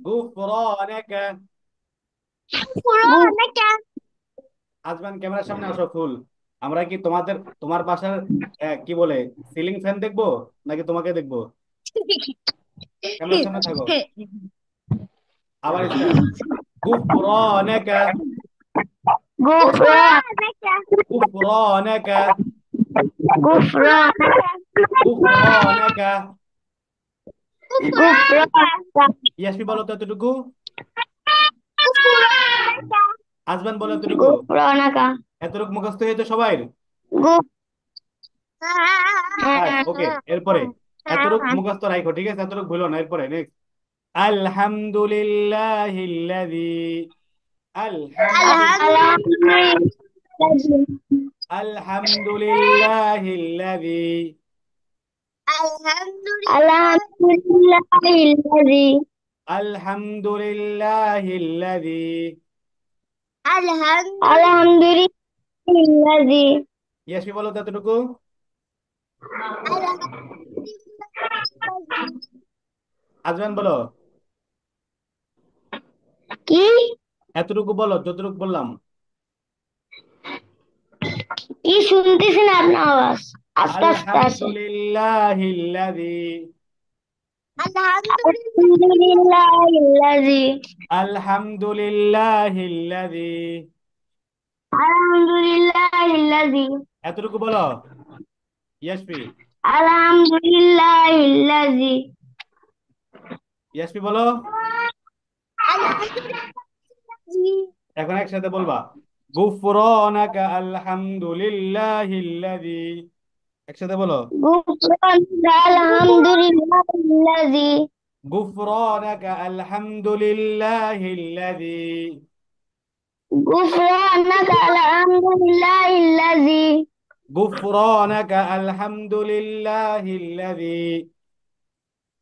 গুফরানাকা। পুরো অনেক। আজমান ক্যামেরার সামনে আসো ফুল। আমরা কি তোমার বাসার কি বলে সিলিং ফ্যান দেখবো নাকি তোমাকে দেখবো? ক্যামেরার সামনে থাকো। আবার স্টার্ট। গুফরানাকা। গুফরানাকা। গুফরানাকা। ইয়াসমি বলো তো এতটুকু। আজমান বলো এতটুকু। এতটুকু মুখস্থ হয়েছে সবাই? বাস ওকে। এরপরে এতটুকু মুখস্থ রাখো, ঠিক আছে? এতটুকু ভুলো না। এরপরে নেক্সট। আলহামদুলিল্লাহিল্লাযী। আলহামদুলিল্লাহ। আলহামদুলিল্লাহিল্লাযী। আলহামদুলিল্লাহিল্লাযী। ইয়াসমি বলো তো এতটুকু। আজমান বলো। কি এতটুকু বলো যতটুকু বললাম। কি শুনতেছি না আপনার আওয়াজ, আস্তে আস্তে আসে। আলহামদুলিল্লাহিল্লাযী। আলহামদুলিল্লাহিল্লাযী। আলহামদুলিল্লাহিল্লাযী। আলহামদুলিল্লাহিল্লাযী। এতটুকু বলো ইয়াসমি। আলহামদুলিল্লাহিল্লাযী। ইয়াসমি বলো। এখন একসাথে বলবা। গুফরানাকা আলহামদুলিল্লাহিল্লাযী। একসাথে বলো। গুফরানাকা আলহামদুলিল্লাহিল্লাযী। গুফরানাকা আলহামদুলিল্লাহিল্লাযী। গুফরানাকা আলহামদুলিল্লাহিল্লাযী। গুফরানাকা আলহামদুলিল্লাহিল্লাযী।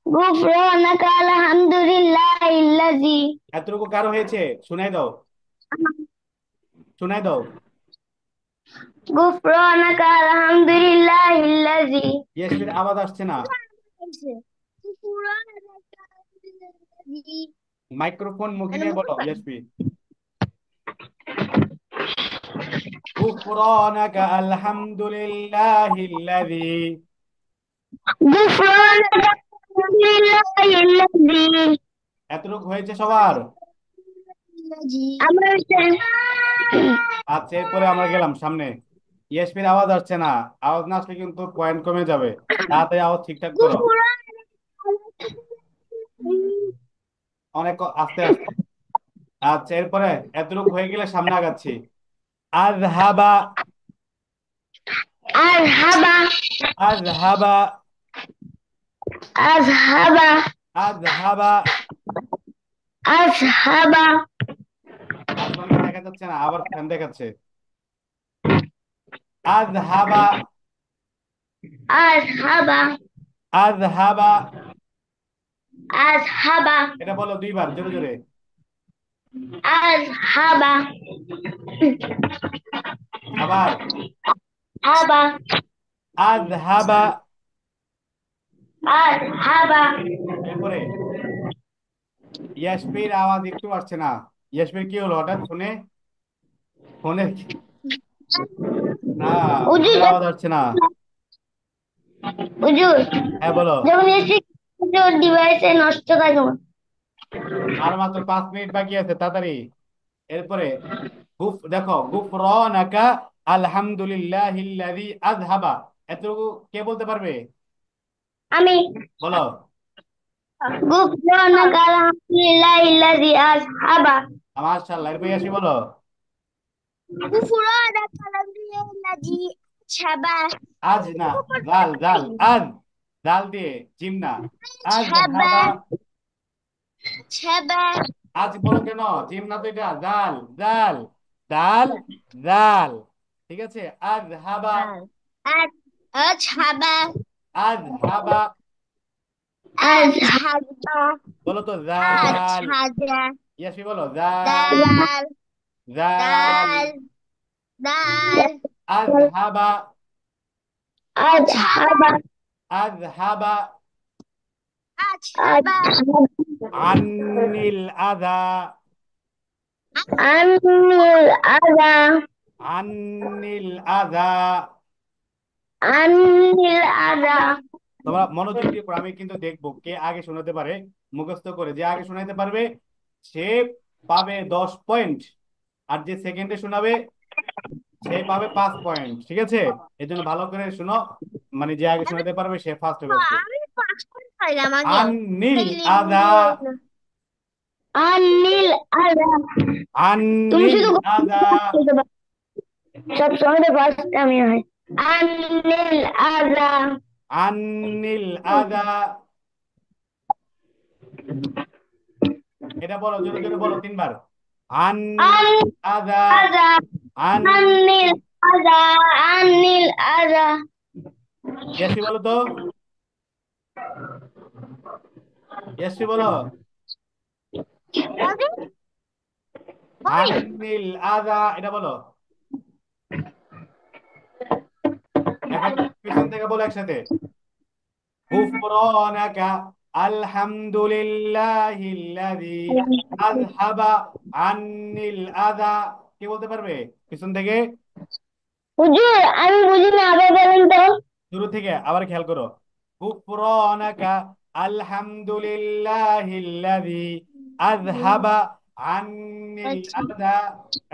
গুফরানাকা আলহামদুলিল্লাহিল্লাযী। এতটুকু কারো হয়েছে? শুনাই দাও। শুনাই দাও। গুফরানাকা আলহামদুলিল্লাহিল্লাযী। ইয়াসমির আওয়াজ আসছে না। মাইক্রোফোন মুখে নিয়ে বলো ইয়াসমি। গুফরানাকা আলহামদুলিল্লাহিল্লাযী। গুফরানাকা আলহামদুলিল্লাহিল্লাযী। এতটুকু হয়েছে সবার? আমরা আচ্ছা, এরপরে আমরা গেলাম সামনে। ইয়াসমির আওয়াজ আসছে না। আওয়াজ না আসলে কিন্তু পয়েন্ট কমে যাবে। তাড়াতাড়ি আওয়াজ ঠিকঠাক করো। অনেক আস্তে আস্তে। আচ্ছা, এরপরে এতটুকু হয়ে গেলে সামনে আগাচ্ছি। আযহাবা। আযহাবা। আযহাবা। আযহাবা। আযহাবা। আযহাবা। আসমানকে দেখা যাচ্ছে না, আবার ফ্যান দেখাচ্ছে। আযহাবা। আযহাবা। আযহাবা। আযহাবা। এটা বলো দুইবার জোরে জোরে। আযহাবা। আবার। হাবা। আযহাবা। আযহাবা। এরপরে ইয়াসমির আওয়াজ একটু আসছে না। ইয়াসমির কি হলো হঠাৎ ফোনে? ফোনে না, হুজুর, ফোনের আওয়াজ আসছে না। হুজুর, হ্যাঁ বলো। যখন এসে ডিভাইসে নষ্ট থাকে না। আর মাত্র 5 মিনিট বাকি আছে, তাড়াতাড়ি। এরপরে দেখো গুফরানাকা আলহামদুলিল্লাহিল্লাযী আযহাবা। এতটুকু কে বলতে পারবে? আমি বলো। গুফরানাকা আলহামদুলিল্লাহিল্লাযী আযহাবা। মাশাআল্লাহ। এরপরে আসি বলো। গুফরানাকা আলহামদুলিল্লাহিল্লাযী আযহাবা। আজ না, জাল জাল আজ। জাল দিয়ে জিম না। আযহাবা। আযহাবা। আযহাবা। আজ বলো কেন? জিম না তো এটা, জাল জাল। জাল জাল। ঠিক আছে। আযহাবা। আযহাবা। আযহাবা। আযহাবা। বলো তো জাল। আযহাবা। ইয়াসি বলো জাল। দাল। জাল। দাল। দাল। আযহাবা। আযহাবা। আযহাবা। আনিল আদা, আনিল আদা, আনিল আদা। আনিল আদা। তোমরা মনোযোগ দিয়ে পড়ো, আমি কিন্তু দেখবো কে আগে শোনাতে পারে। মুখস্থ করে যে আগে শোনাতে পারবে সে পাবে 10 পয়েন্ট, আর যে সেকেন্ডে শোনাবে সে পাবে 5 পয়েন্ট। ঠিক আছে, এই জন্য ভালো করে শুনো, মানে যে আগে শোনাতে পারবে সে ফার্স্ট হবে আজকে। আমি 5 পয়েন্ট পাইলাম আগে। আনিল তাইলে আদা, আনিল আদা। তুমি আনিল শুধু আদা, সব সময় তো ফার্স্ট আমি হয়। আনিল আদা। আনিল আদা। এটা বলো, জোরে জোরে বলো 3 বার। আনিল আনিল আদা, আদা। আন। আনিল আদা। আনিল আদা। ইয়াসি বলো তো, ইয়াসি বলো। আনিল আদা, এটা বলো। এখন পিছন থেকে বলো একসাথে। গুফরানাকা আলহামদুলিল্লাহিল্লাযী আযহাবা আন্নিল আযা। কে বলতে পারবে পিছন থেকে? হুজুর আমি বুঝি না, আবার বলেন তো। শুরু থেকে আবার খেয়াল করো। গুফরানাকা আলহামদুলিল্লাহিল্লাযী আযহাবা আন্নিল আচ্ছা। আযা।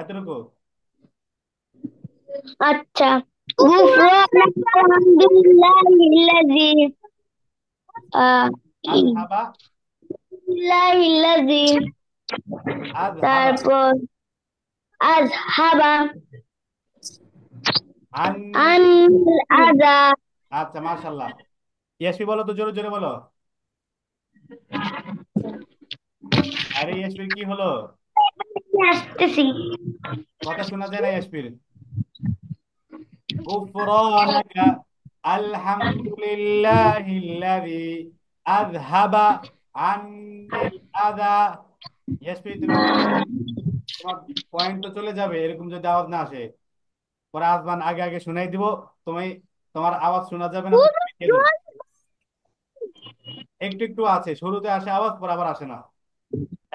এতটুকু। আচ্ছা। গুফরানাকা আলহামদুলিল্লাহিল্লাযী আহ আযহাবা, ইল্লাহিল্লাযী, আযহাবা তারপর আযহাবা আন্নিল। আনিল আযা। আচ্ছা, মাশাআল্লাহ। ইয়াসমি বলো তো, জোরে জোরে বলো। আরে ইয়াসমির কি হলো? আসতেছি। কথা শোনা যায় না ইয়াসমির। গুফরানাকা আলহামদুলিল্লাহিল্লাযী আযহাবা আন্নিল আযা। ইয়াসমির তুমি তোমার পয়েন্ট তো চলে যাবে এরকম যদি আওয়াজ না আসে। পরে আসবান আগে আগে শুনাই দিব। তুমি, তোমার আওয়াজ শোনা যাবে না, তুমি লিখে দিবে। একটু একটু আছে, শুরুতে আসে আওয়াজ, পর আবার আসে না।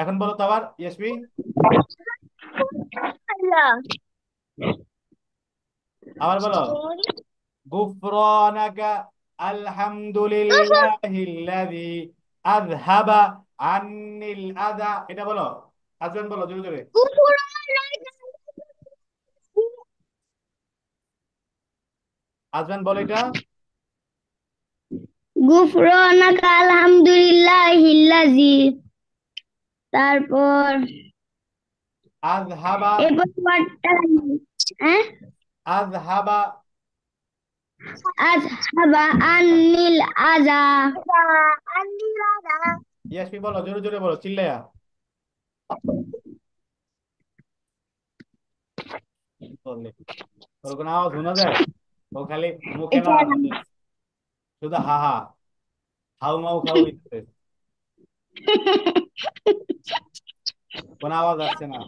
এখন বলো তো আবার ইয়াসমি, আবার বলো। গুফরানাকা আলহামদুলিল্লাহিল্লাযী আযহাবা আন্নিল আযা। এটা বলো, আজমান বলো জোরে জোরে। আজমান বলো এটা। গুফরানাকা আলহামদুলিল্লাহিল্লাযী, তারপর আযহাবা, এরপর ওয়ার্ডটা হ্যাঁ, আযহাবা। আযহাবা আনিল আযা। ইয়াসমি বলো জোরে জোরে বলো, চিল্লায়া। বললে ওর কোনো আওয়াজ শোনা যায়? ও খালি মুখে এটা নাড়ানো যায়, শুধু হা হা, হাউ মাউ খাউ দিচ্ছে, কোনো আওয়াজ আসছে না।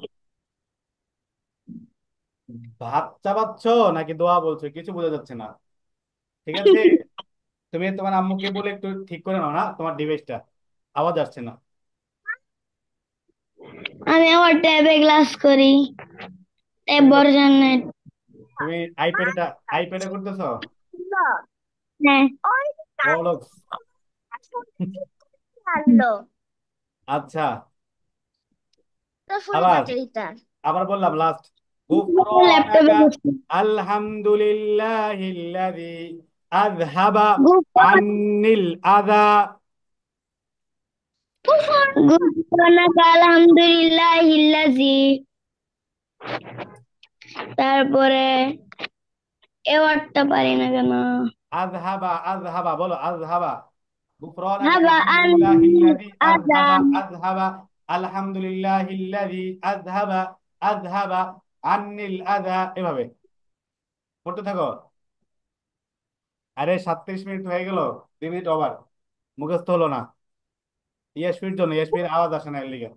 ভাত চাবাচ্ছ নাকি দোয়া বলছো কিছু বোঝা যাচ্ছে না। ঠিক আছে, তুমি তোমার আম্মুকে বলে একটু ঠিক করে নাও না তোমার ডিভাইসটা, আওয়াজ আসছে না। আমি আমার ট্যাবে ক্লাস করি, ট্যাব তুমি তো- ভার্সনে। তুমি আইপ্যাডটা, আইপ্যাডে করতেছো? হ্যাঁ। বড়। আচ্ছা, আবার আবার বললাম লাস্ট। ল্যাপটপে গুফরানাকা করছি। আলহামদুলিল্লাহিল্লাযী আযহাবা গুফরান আন্নিল আযা। গুফরানাকা আলহামদুলিল্লাহিল্লাযী, তারপরে এ ওয়ার্ডটা পারি না কেন। আযহাবা, আযহাবা বলো, আযহাবা। গুফরানাকা হাবা আনিল আলহামদুলিল্লাহিল্লাযী আযা। আযহাবা, আযহাবা আলহামদুলিল্লাহিল্লাযী আযহাবা, আযহাবা আন্নিল আযা। এভাবে পড়তে থাকো। আরে 37 মিনিট হয়ে গেল, 2 মিনিট ওভার, মুখস্থ হলো না। ইয়াসমির জন্য, ইয়াসমির আওয়াজ আসে না এর লিগে।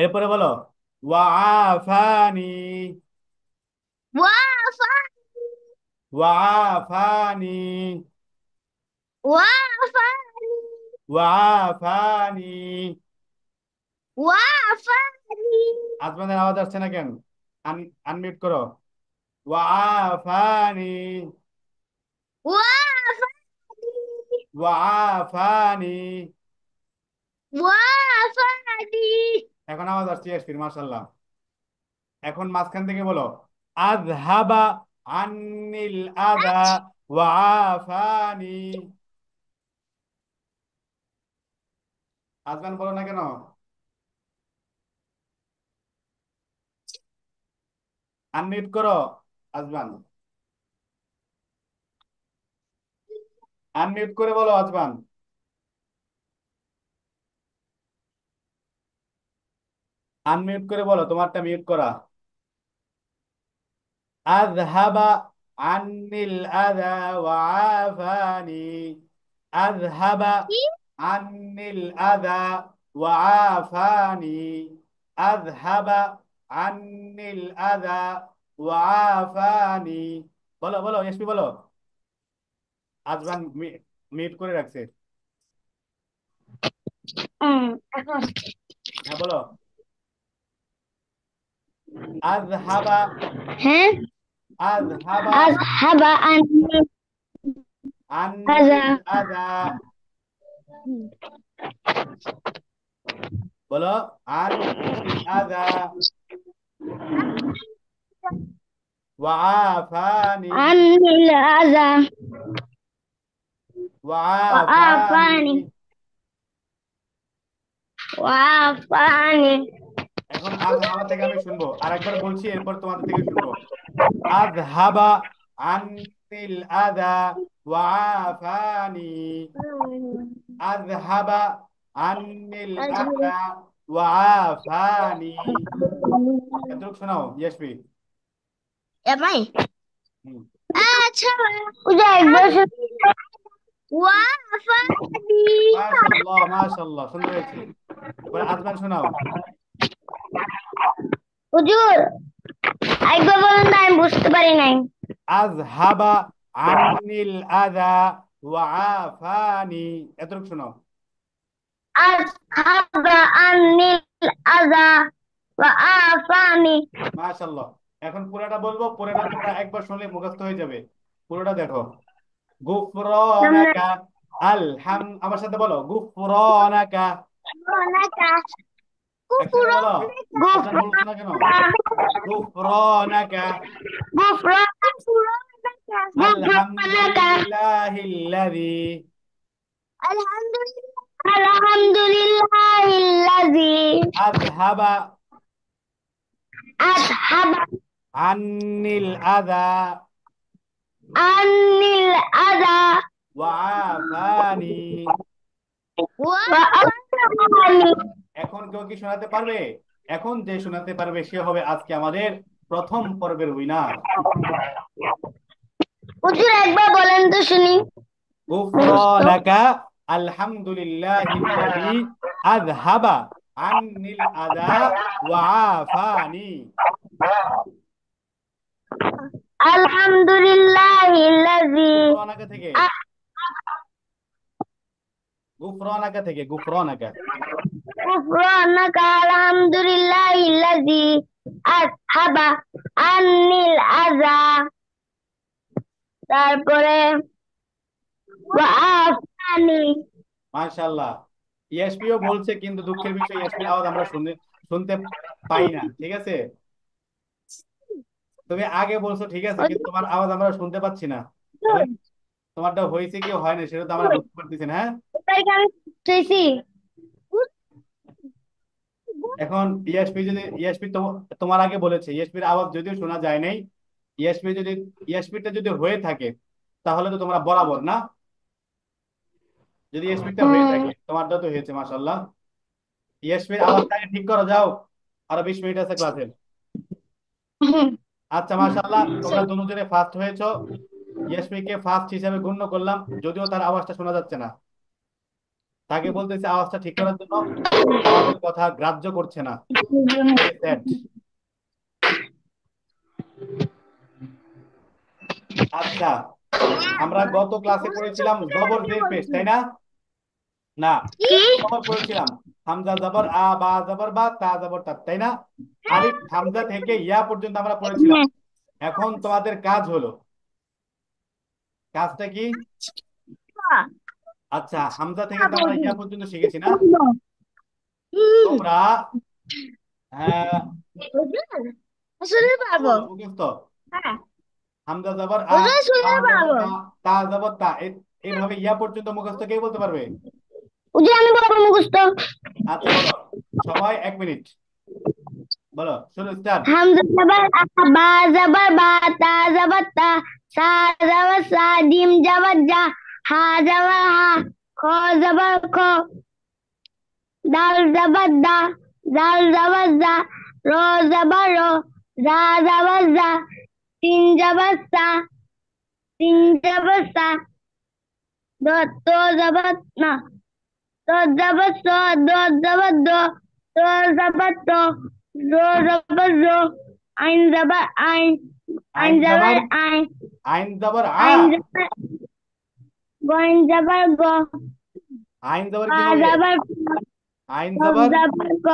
এরপরে বলো ওয়াফানি, ওয়াফানি। ওয়াফানি। وعافاني আজমানের আওয়াজ আসছে না কেন? আনমিউট করো। ওয়াফানি। وعافاني ওয়াফানি। وعافاني এখন আওয়াজ আসছে ইয়াসমিন, মাশাআল্লাহ। এখন মাঝখান থেকে বলো, আযহাবা আন্নিল আযা ওয়াফানি। আজমান বলো না কেন? আনমিউট করো আজমান। আনমিউট করে বলো আজমান। আনমিউট করে বলো, তোমারটা মিউট করা। আযহাবা আন্নিল আযা ওয়াআফানি। আযহাবা আন্নিল আযা ওয়াআফানি। আযহাবা আন্নিল আযা ওয়াআফানি। বলো বলো ইয়াসমি বলো। আজমান মিউট করে রাখছে। এখন হ্যাঁ বলো। আযহাবা হ্যাঁ আযহাবা أذهب عني আন্নিল هذا আযা। বলো, আন্নিল আযা ওয়াআফানি। عني الأذى ওয়াআফানি। وعافاني وعافاني এখন আযহাবা থেকে আমি শুনবো, আরেকবার বলছি, এরপর তোমাদের থেকে শুনবো। আযহাবা আন্নিল আযা ওয়াআফানি। আযহাবা আন্নিল আযা ওয়াআফানি। এতটুকু শোনাও ইয়াসমি। يا مي হুম। وجاي بس وعافاني মাশাআল্লাহ মাশাআল্লাহ, সুন্দর হয়েছে। এবার আজমান শোনাও। হুজুর একবার বলুন তো আমি বুঝতে পারি নাই আযহাবা আন্নিল আযা ওয়াআফানি। এতটুকু শোনাও। أذهب عني الأذى وعافاني মাশাআল্লাহ। এখন পুরোটা বলবো, পুরোটা তোমরা একবার শুনলে মুখস্থ হয়ে যাবে। পুরোটা দেখো। نمنا গুফরানাকা আমার সাথে বলো, গুফরানাকা। غفرانك একসাথে বলো। আজান غفرانك বলছো না কেন? গুফরানাকা। غفرانك আলহামদুলিল্লাহিল্লাযী الحمد لله الذي আযহাবা أذهب আন্নিল আযা عني الأذى ওয়াআফানি। وعافاني এখন কেউ কি শোনাতে পারবে? এখন যে শোনাতে পারবে সে হবে আজকে আমাদের প্রথম পর্বের উইনার। হুজুর একবার বলেন তো শুনি মুখস্থ গুফরানাকা আলহামদুলিল্লাহিল্লাযী আযহাবা আন্নিল আযা ওয়া আফানি। الحمد لله الذي গুফরানাকা থেকে, গুফরানাকা থেকে, গুফরানাকা। غفرانك الحمد لله الذي أذهب عني الأذى তারপরে وعافاني মাশাআল্লাহ। ইয়াসমিও বলছে, কিন্তু দুঃখের বিষয় ইয়াসমির আওয়াজ আমরা শুনতে পাই না, ঠিক আছে? তুমি আগে বলছো ঠিক আছে, কিন্তু তোমার আওয়াজ আমরা শুনতে পাচ্ছি না। এখন তোমারটা হয়েছে কি হয় না সেটা তো আমরা বুঝতে পারতেছি না, হ্যাঁ। এটাকে আমি চাইছি এখন ইয়াসপি তোমার আগে বলেছে, ইয়াসপির আওয়াজ যদিও শোনা যায় নাই। ইয়াসপি যদি ইয়াসপিটা যদি হয়ে থাকে তাহলে তো তোমরা বরাবর না। যদি ইয়াসপিটা হয়ে হুম থাকে, তোমারটা তো হয়েছে মাশাআল্লাহ। ইয়াসপির আওয়াজটা আগে ঠিক করো, যাও। আরো 20 মিনিট আছে ক্লাসের। আচ্ছা মাশাআল্লাহ, তোমরা দুজনে ফার্স্ট হয়েছো। ইয়াসমিকে ফার্স্ট হিসাবে গণ্য করলাম, যদিও তার আওয়াজটা শোনা যাচ্ছে না। তাকে বলতেছে আওয়াজটা ঠিক করার জন্য, আমাদের কথা গ্রাহ্য করছে না। Very sad. আচ্ছা, আমরা গত ক্লাসে পড়েছিলাম জবর জের পেশ, তাই না? না, কি? আবার পড়েছিলাম। হামজা জবর আ, বা জবর বা, তা জবর তা, তাই না? আলিফ হামজা থেকে ইয়া পর্যন্ত আমরা পড়েছিলাম। হ্যাঁ। এখন তোমাদের কাজ হলো, কাজটা কি? আচ্ছা, হামজা থেকে তো আমরা ইয়া পর্যন্ত শিখেছি না? তোমরা আহ, শুনতে মুখস্থ পারবো। বলো, মুখস্থ। হ্যাঁ, হামজা জবর আ, ওটা বা শুনতে জবর পারবো। বা, তা জবর তা, এইভাবে ইয়া পর্যন্ত মুখস্থ কে বলতে পারবে? ওটা আমি বলবো মুখস্থ। আচ্ছা বলো, সবাই 1 মিনিট, বলো, শুরু, স্টার্ট। হামজা জবর আ, বা জবর বা, তা জবর তা, সা জবর সা, জিম জবর জা, হা জবর হা, খ জবর খ, দাল জবর দা, জাল জবর জা, র জবর র, জা জবর জা, তিন জবর সা, তিন জবর সা, দ তো জবর না, তো জবর স, দ জবর দ, তো জবর ত, র জবর র, আইন জবর আইন, আইন আইন জবর জবর, আইন, আইন জবর আ, আইন জবর গইন জবর গ, আইন জবর পা কি হবে? জবর আইন গ, জবর। জবর গ,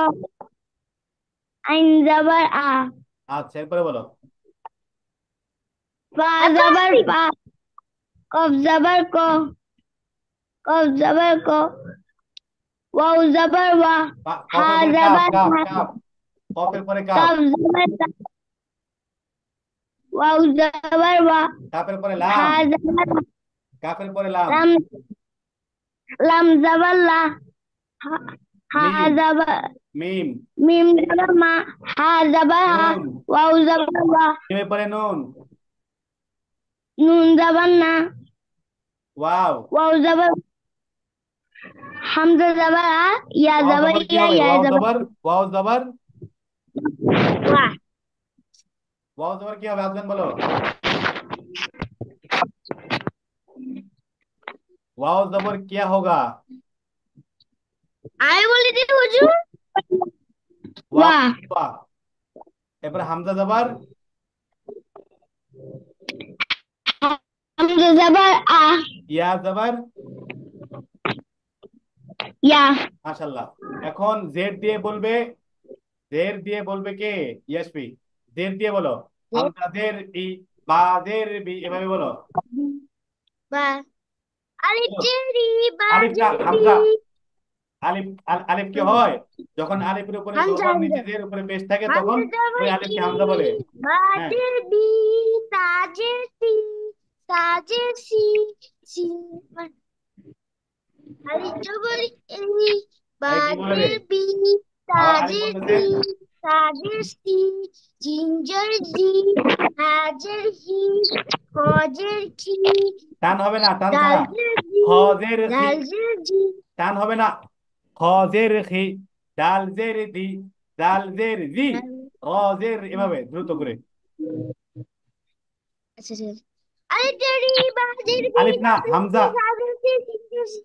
আইন জবর আ, আচ্ছা, এরপরে বলো। পা জবর পা, কফ জবর ক, কফ জবর ক, ওয়াও জবর ওয়া, হা কফের পরে কাফ, জবর কাফ হা, কাফ, কফের পরে কাফ। কাফ জবর কা, ওয়াও জবর ওয়া, কাফের পরে হা লাম, জবর কাফের পরে লাম। লাম, লাম জবর লা, হা হা মিম, জবর মিম। মিম জবর মা, হা জবর হা, নুন, ওয়াও জবর ওয়া, মিমের পরে নুন। নুন জবর না, ওয়াও, ওয়াও জবর, হামজা জবর আ, ইয়া ওয়াও জবর জবর কি ইয়া, হবে? ইয়া ওয়াও জবর জবর, ওয়াও জবর, ওয়া। ওয়াও জবর কি হবে? আজমান বলো। वाओ जबर क्या होगा? আমি বলি দিই হুজুর। वाह, ওয়া। वाह। এরপর হামজা জবর, হামজা জবর আ, ইয়া জবর, ইয়া। মাশাআল্লাহ। এখন জেড দিয়ে বলবে, জের দিয়ে বলবে কে? ইয়াসপি। জের দিয়ে বলো, হামজা জের ই, বা জের বি, এভাবে বলো। বা, আলিফ বলো। জেরি, বা আলিফ না, জেরি, হামজা। আলিফ, আলিফ কি হয়? যখন আলিফের উপরে হামজা জবর, হামজা, নিচে জের, উপরে পেশ থাকে, তখন হামজা ওই জবর ই, আলিফকে হামজা বলে। বা হ্যাঁ, জের বি, তা জের সি, সা জের সি, সি, আলিফ জবর ই, বা এই কি বলে রে? জের বি, তা আবার আলিফ জের বলতেছে। সি, সা জের সি, জিঞ্জার জি, হাজের হি, হজের কি, টান হবে না, টান ছাড়া। দালজের জি, খজের খি, দালজের জি। টান হবে না। খজের খি, ডাল জের দি, ডাল জের জি, রজের, এভাবে দ্রুত করে। আচ্ছা ঠিক আছে। আলিফ জেরি, বা জের বি, আলিফ না, তাজের সি, হামজা। সাজের সি, জিঞ্জার সি।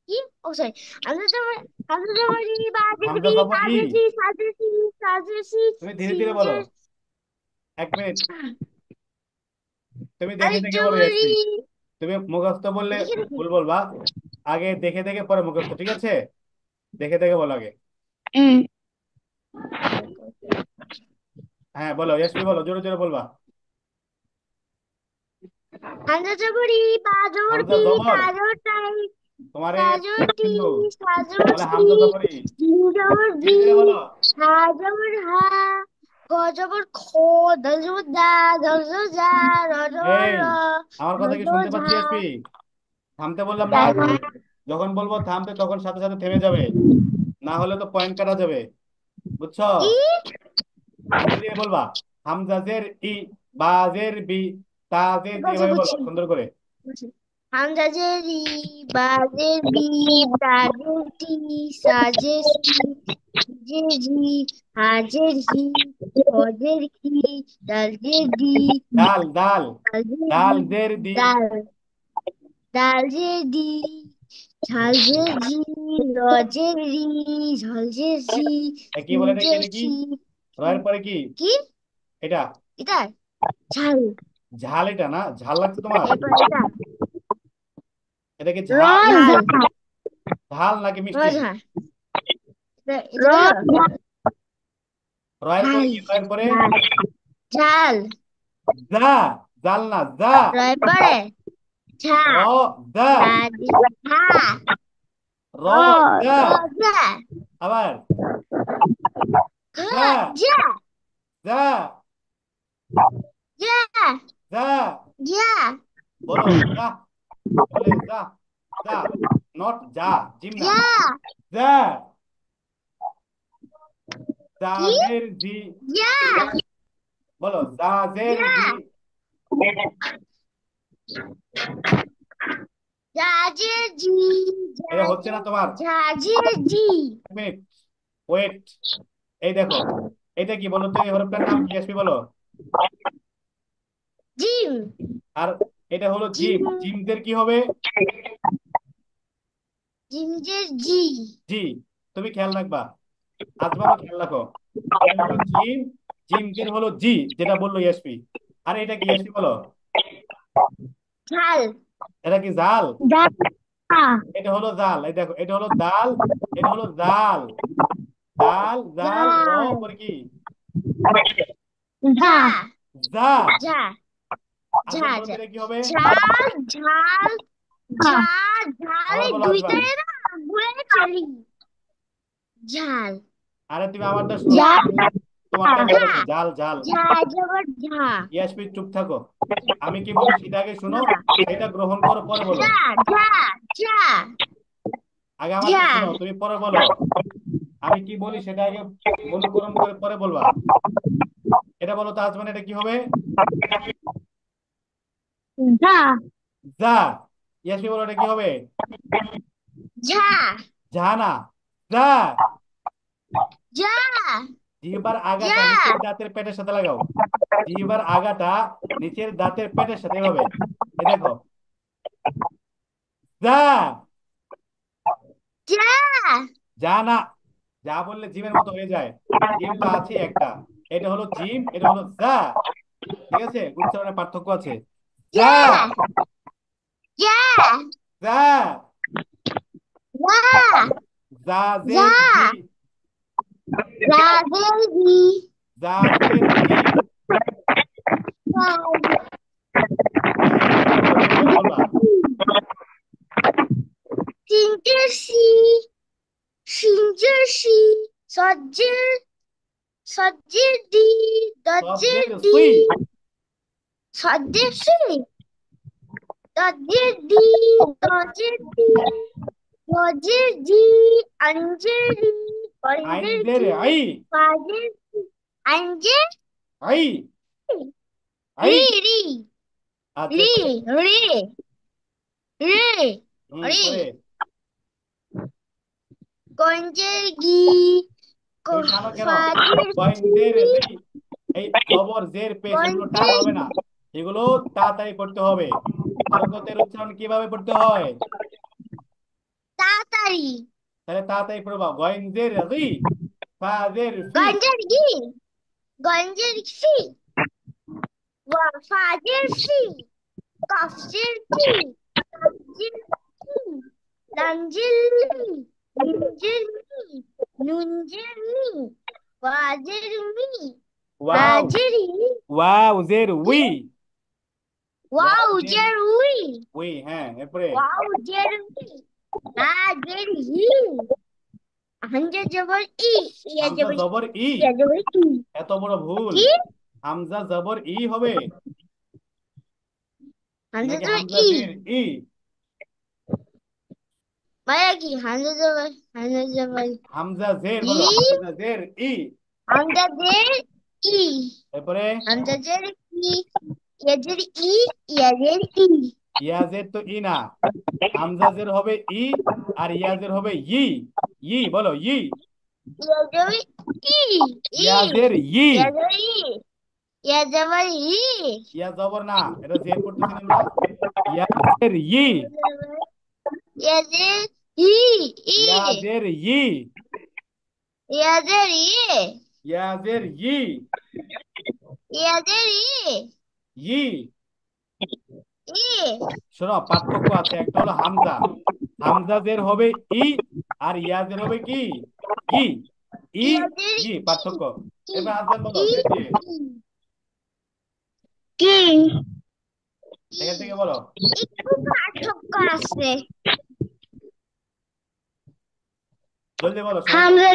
কি? ও সরি। হামজা জবর, হামজা জবর ই, বা জের হামজা বি, জবর ই। তাজের সি, সাজের সি, সাজের সি, তুমি ধীরে ধীরে বলো। জিঞ্জার। 1 মিনিট, তুমি দেখে আলিফ দেখে বলো জবর এসপি। ই, তুমি মুখস্থ বললে দেখে দেখে। ভুল বলবা। আগে দেখে দেখে পরে মুখস্থ, ঠিক আছে? দেখে দেখে বলো আগে। হুম। হ্যাঁ বলো এসপি, বলো, জোরে জোরে বলবা। হামজা জবর ই, বা জবর হামজা বি, জবর, তা জবর তাই, তোমারে সাজর টি, কিন্তু, সাজর বলে সি, হামজা জবর ই। জিম জবর ধীরে জি, ধীরে বলো। হা জবর হা, খ জবর খ, দল জবর দা, দল জবর যা, র জবর এই, র, আমার ঝ কথা কি জবর শুনতে ঝা। পাচ্ছি এসপি? থামতে বললাম না? তারপর যখন বলবো থামতে, তখন সাথে সাথে থেমে যাবে, না হলে তো পয়েন্ট কাটা যাবে, বুঝছো? কি? ধীরে ধীরে বলবা। হামজাজের ই, বাজের বি, তাজের ঠিক জি, আছে এভাবে বলো বুঝছি সুন্দর করে। বুঝছি। হামজা জেরি, বাজের বি, তাজের টি, সাজের সি, জের জি, হাজের হি, হজের কি, দালজের ডি, ডাল, ডাল, দালজের ডাল ডি, জের দি। দাল, দালজের ডি, ঝালজের ঝি, রজের রি, ঝলজের ঝি, কি বলে এটা, কি সিনজের দেখি? সি। রয়ের পরে কি? কি? এটা এটা ঝাল। ঝাল, এটা না, ঝাল লাগছে তোমার? এরপর এটা এটা কি ঝাল? রজ, ঝাল নাকি র মিষ্টি? ঝা এটা বলো। রয়ের পরে ঝাল কি, রয়ের পরে? ঝাল ঝাল। যা। জাল না, যা। রয় পরে ঝা র, যা। ঝা ঝা র, র যা। র ঝা আবার ঘ যা, ঝা যা, ঝা যা। ঝা বলো যা, বলে যা, যা, নট যা, জিম না, ঝা যা। কি জাজের জি। ঝা বলো জাজের ঝা জি। ঝাঝের ঝি এটা হচ্ছে না ঝাঝের তোমার। ঝাঝের ঝি মিনিট, ওয়েট। এই দেখো, এটা কি বলো তো, এই হরফটার নাম কি আসবে বলো? জিম আর এটা হলো জিম, জিম জিমদের কি হবে? জিমজের জি জি। তুমি খেয়াল রাখবা, আজমানও খেয়াল রাখো। এটা হলো জিম, জিমদের হলো জি, যেটা বললো ইয়াসপি। আর এটা কি ইয়াসপি বলো? ঝাল এটা কি জাল? ঝা এটা হলো জাল। এই দেখো, এটা হলো দাল, এটা হলো জাল। দাল, ঝা জাল, র পরে কি? ঝা যা। ঝা ঝা আজমান বলো তো ঝা এটা কি হবে? ঝাল ঝাল ঝাল ঝাল আবার এই বলো আজমান। দুইটারে না ঘুরে চলি ঝাল আরে তুমি আমারটা শোনো, ঝা আমি তোমারটা ঝা বলতেছি, জাল, জাল। ঝা জবর ঝা ইয়াসপি চুপ থাকো, আমি কি বলি সেটা আগে শোনো, ঝা সেটা গ্রহণ করো পরে বলো। ঝা ঝা ঝা আগে আমারটা ঝা শোনো, তুমি পরে বলো। আমি কি বলি সেটা আগে অনুকরণ করে পরে বলবা। এটা বলো তো আজমান, এটা কি হবে? ঝা যা। ইয়াসমি বলো এটা কি হবে? ঝা জাহানা। যা। ঝা জিহ্বার আগাটা ঝা নিচের দাঁতের পেটের সাথে লাগাও। জিহ্বার আগাটা নিচের দাঁতের পেটের সাথে, এভাবে। এ দেখো, যা। ঝা যা না, যা বললে জিমের মতো হয়ে যায়। জিম তো আছে একটা, এটা হলো জিম, এটা হলো যা। ঠিক আছে, উচ্চারণের পার্থক্য আছে। যা। ঝা ঝা যা। ঝা জাজের ঝা জি। রাজের জি জাজের জি। হ্যাঁ, বলো তুমি পরে বলবা। তিনটের সি সিংহের সি সজ্জের সজ্জের ডি দজ্জের শব্দের ডি সুই। সজ্জের সি দজ্জের ডি দজ্জের ডি দজ্জের জি আঞ্জের রি পঞ্জের আইনজের জি আই। পাজের জি আঞ্জের আই। আই। রি রি আচ্ছা, রি এরপরে? রি রি রি পরে। গঞ্জের গি তুমি টানো কেন? ফাজের গয়েন্দের জি রি। এই জবর জের পেশ এগুলো টান গঞ্জের হবে না, এগুলো তাড়াতাড়ি পড়তে হবে। হরকতের উচ্চারণ কিভাবে পড়তে হয়? তাড়াতাড়ি তাহলে তাড়াতাড়ি পড়বা, গয়েন্দের রি, ফাদের ফি। গঞ্জের গি গঞ্জের ফি ফাজের ফি কফজের ফি কাফজের ফি লামজের লি মিমজের মি নুনজের মি ওয়াজের মি ওয়াও। রাজের ই ওয়াও জের কি উই। ওয়াও জের ওয়াউজের উই উই, হ্যাঁ, এরপরে? ওয়াউজের উই রাজের হি হামজা জবর ই ইয়া হামজা জবর জবর ই। ইয়া জবর ই এত বড় ভুল। কি হামজা জবর ই হবে, হামজা নাকি জবর হামজা ই জের ই? মানে কি হামজা জবর হামজা জের ই বলো, হামজা জের ই। হামজা জের ই এরপরে? হামজা জের ই ইয়া জের ই ইয়া জের ই ইয়াজের তো ই না, হামজাজের হবে ই, আর ইয়াজের হবে ই। ই বলো, ই। ইয়া জবর ই ই ইয়াজের ই। ইয়া জবর ই ইয়া জবর ই ইয়া জবর না, এটা জের পড়তেছি না আমরা। ইয়াজের ই। ইয়া জের ই ই ইয়াজের ই। ইয়া জের ই ইয়াজের ই। ইয়া জের ই ই। ই শোনো, পার্থক্য আছে, একটা হলো হামজা, হামজাজের হবে ই, আর ইয়াজের হবে কি, গি। ই, গি, পার্থক্য। এবার আসবেন, বলো জেদ দিয়ে। কি এখান থেকে বলো। একটু পার্থক্য আছে। জলদি বলো, সময় কম। হামজা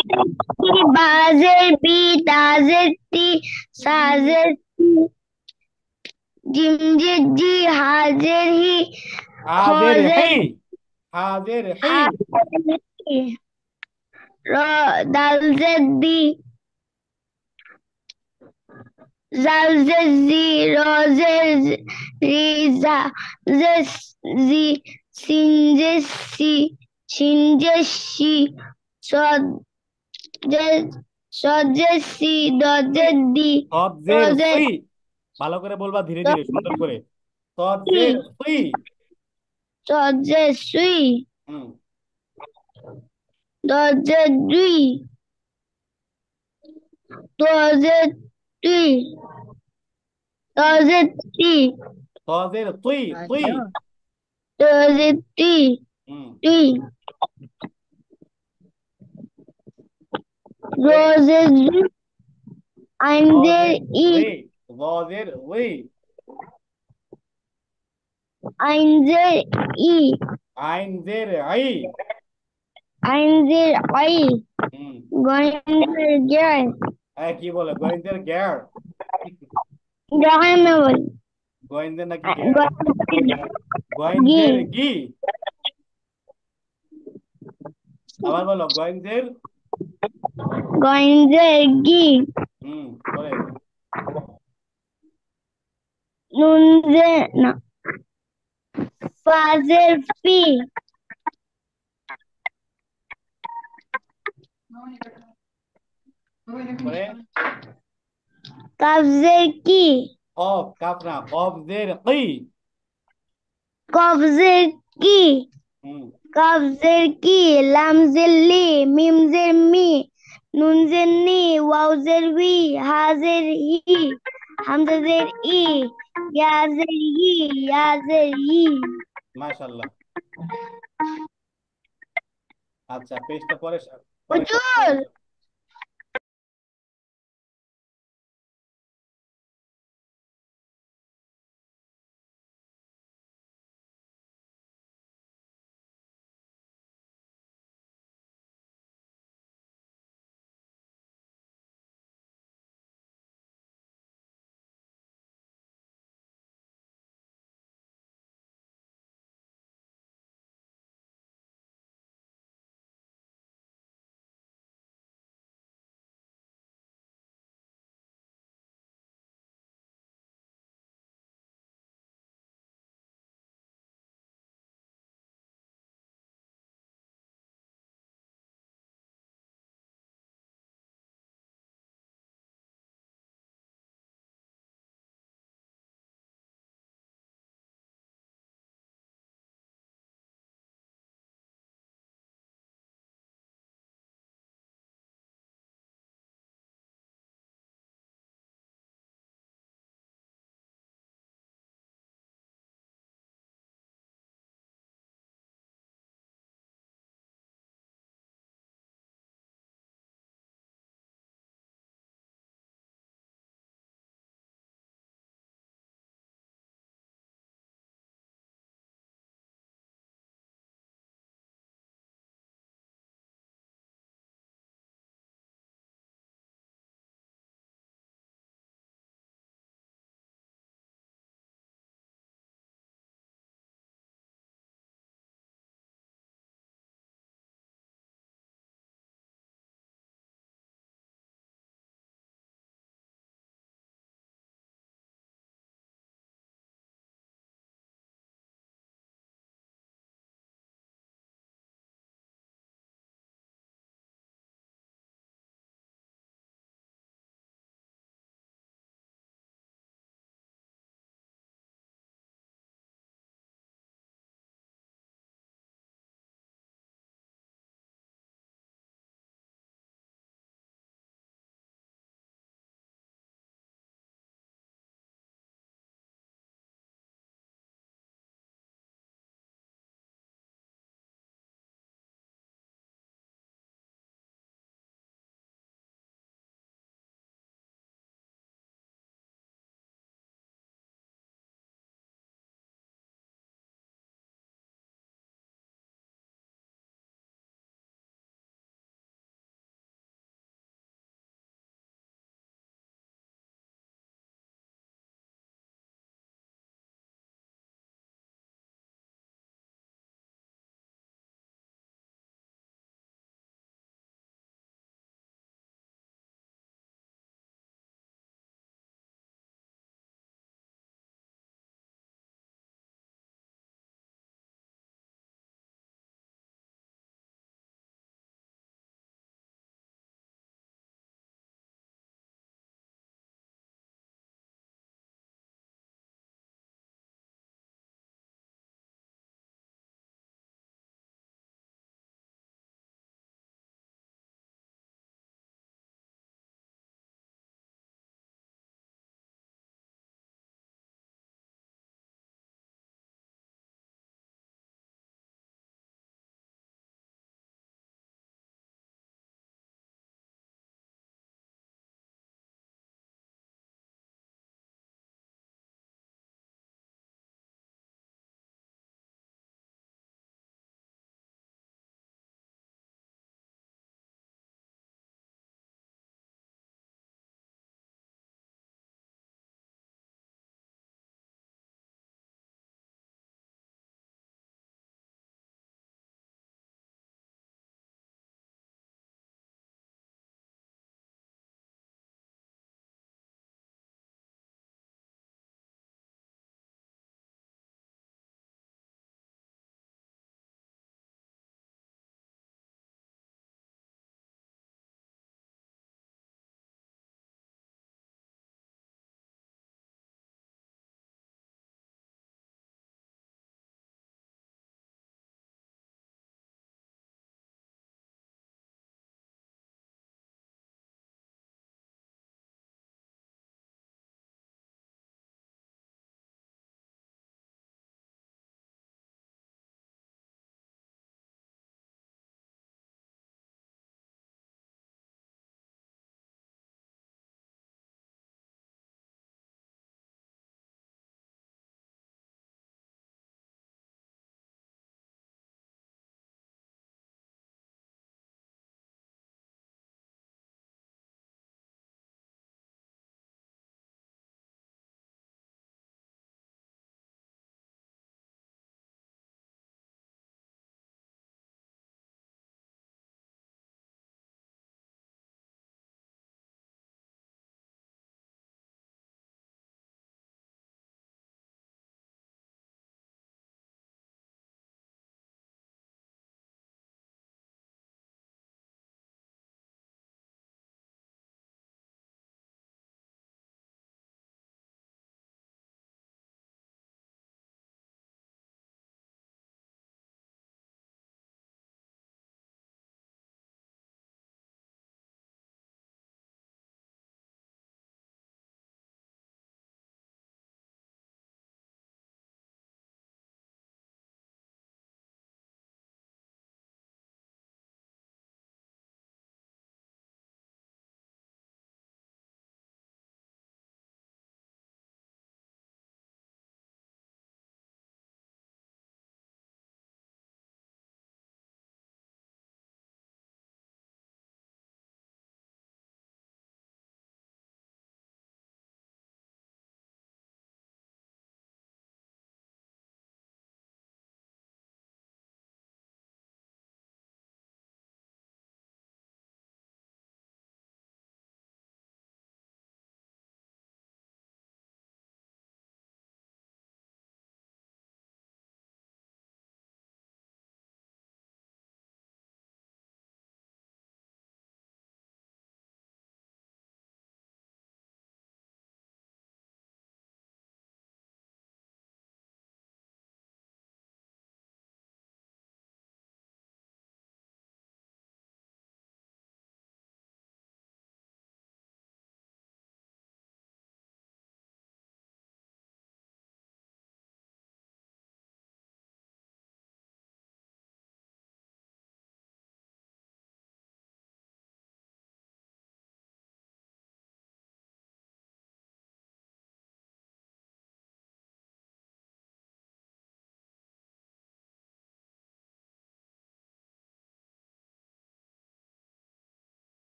কি, বাজের বি, দাজের তি, সাজের সি, জিমজের জি, হাজের হি, হাজের খজের হি, হাজের হি। হাজের হি, র, দালজের দি, জালজের জি, রজের রি, জাজের জি, সিনজের সি, সিনজের সি, সজের সজের সি, সুই, দজের দি, সজের রজের সুই। ভালো করে বলবা, ধীরে ধীরে সুন্দর রি, করে। সজের সুই। সজের সুই, হুম। দজের দুই, দজের দুই, দজের তি, সজের তুই, তুই। দজের তি, হুম। তুই, রে, রোজের রি, আইনদের রজের ই, রে, রজের ওই। আইনদের ই, আইনজের আই। আইনদের আই, হুম। গয়েন্দের গয়, কি বলে, গোয়েন্দের গ্যার। গয় না বল, গোয়েন্দের নাকি গ্যার? গয়েন্দের গি, গোয়েন্দের গি। আবার বলো, গোয়েন্দের। গয়েন্দের গি, হুম, পরে। নুনজে না, ফাজের ফি, পরে। কাবজের কি, অফ, কাফ না, অফজের কি। কবজের কি, হুম। কাবজের কি, লামজের লি, মিমজের মি, নুনজের নি, ওয়াউজের উই, হাজের হি, হামজাজের ই, ইয়াজের ই, ইয়াজের ই। মাশাল্লাহ। আচ্ছা, পেজটা পরে পরে হুজুর, আসো।